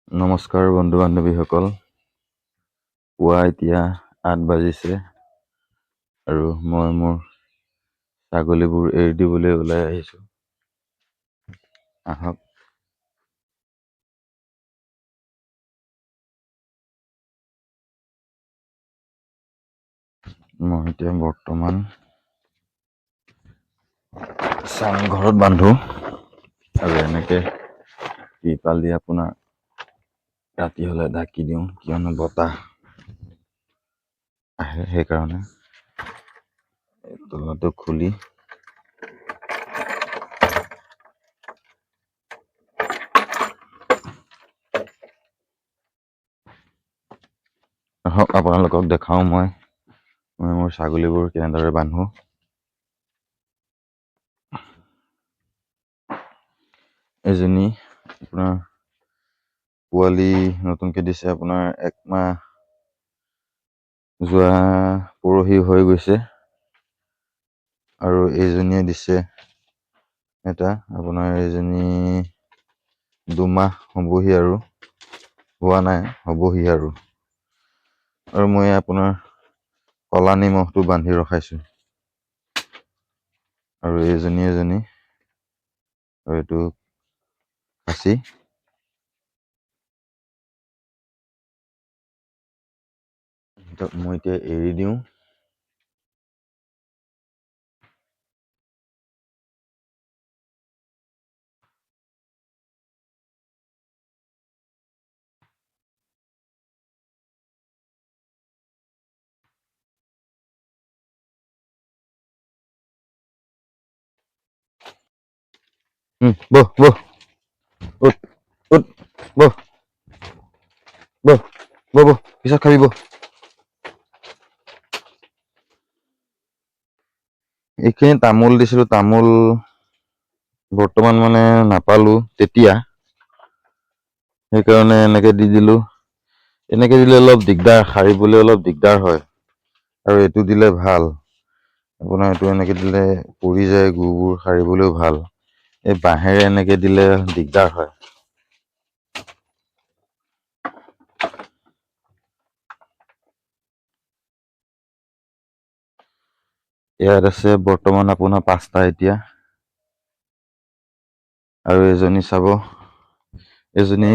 নমস্কাৰ বন্ধু বান্ধৱীসকল। পুৱা এতিয়া 8 বাজিছে আৰু মই মোৰ ছাগলীবোৰ এৰি দিবলৈ ওলাই আহিছোঁ। আহক। মই এতিয়া বৰ্তমান চাংঘৰত বান্ধো আৰু এনেকে টিপাল দি আপোনাৰ ৰাতি হ'লে ঢাকি দিওঁ, কিয়নো বতাহ আহে সেইকাৰণে। তলাটো খুলি আহক আপোনালোকক দেখাওঁ মই মোৰ ছাগলীবোৰ কেনেদৰে বান্ধো। এজনী আপোনাৰ পোৱালি নতুনকে দিছে, আপোনাৰ 1 মাহ যোৱা পৰহি হৈ গৈছে আৰু এইজনীয়ে দিছে এটা, আপোনাৰ এইজনী 2 মাহ হ'বহি আৰু হোৱা নাই, হ'বহি আৰু মই আপোনাৰ কলা নিমখটো বান্ধি ৰখাইছোঁ আৰু এজনী আৰু এইটো খাচী। মই এতিয়া এৰি দিওঁ। বহ বহ উঠ উঠ বহ বহ বহ বহ পিছত খাবি বহ। এইখিনি তামোল দিছিলোঁ, তামোল বৰ্তমান মানে নাপালো তেতিয়া, সেইকাৰণে এনেকে দি দিলোঁ। এনেকে দিলে অলপ দিগদাৰ, সাৰিবলৈ অলপ দিগদাৰ হয় আৰু এইটো দিলে ভাল। আপোনাৰ এইটো এনেকে দিলে পৰি যায়, গুবোৰ সাৰিবলৈও ভাল। এই বাঁহেৰে এনেকে দিলে দিগদাৰ হয়। ইয়াত আছে বৰ্তমান আপোনাৰ 5টা এতিয়া। আৰু এজনী চাব, এজনী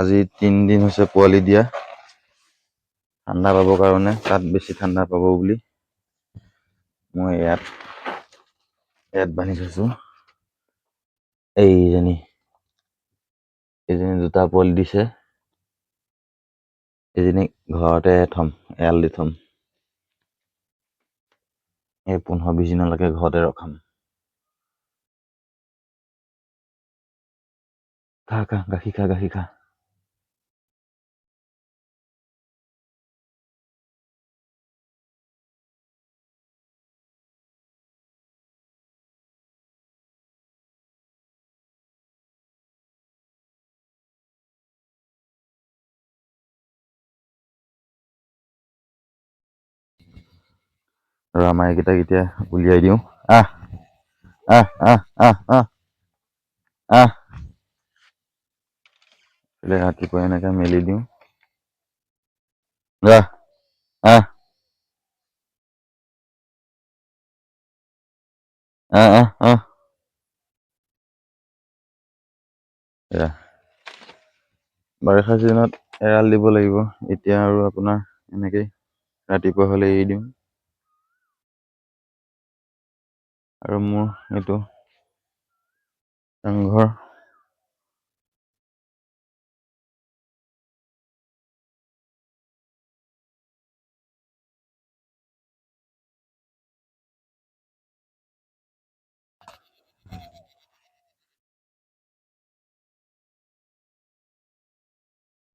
আজি 3 দিন হৈছে পোৱালি দিয়া। ঠাণ্ডা পাবৰ কাৰণে, তাত বেছি ঠাণ্ডা পাব বুলি মই ইয়াত বান্ধি থৈছোঁ। এইজনী 2টা পোৱালি দিছে। এজনীক ঘৰতে থ'ম, এৰাল দি থ'ম। এই 15-20 দিনলৈকে ঘৰতে ৰখাম। খা গাখীৰ খা, গাখীৰ খা। আৰু আমাৰ এইকেইটাক এতিয়া উলিয়াই দিওঁ। আহ। ৰাতিপুৱা এনেকে মেলি দিওঁ। আহ। আহ। এয়া বাৰিষা চিজনত এৰাল দিব লাগিব, এতিয়া আৰু আপোনাৰ এনেকেই ৰাতিপুৱা হ'লে এৰি দিওঁ। আৰু মোৰ এইটো চাংঘৰ।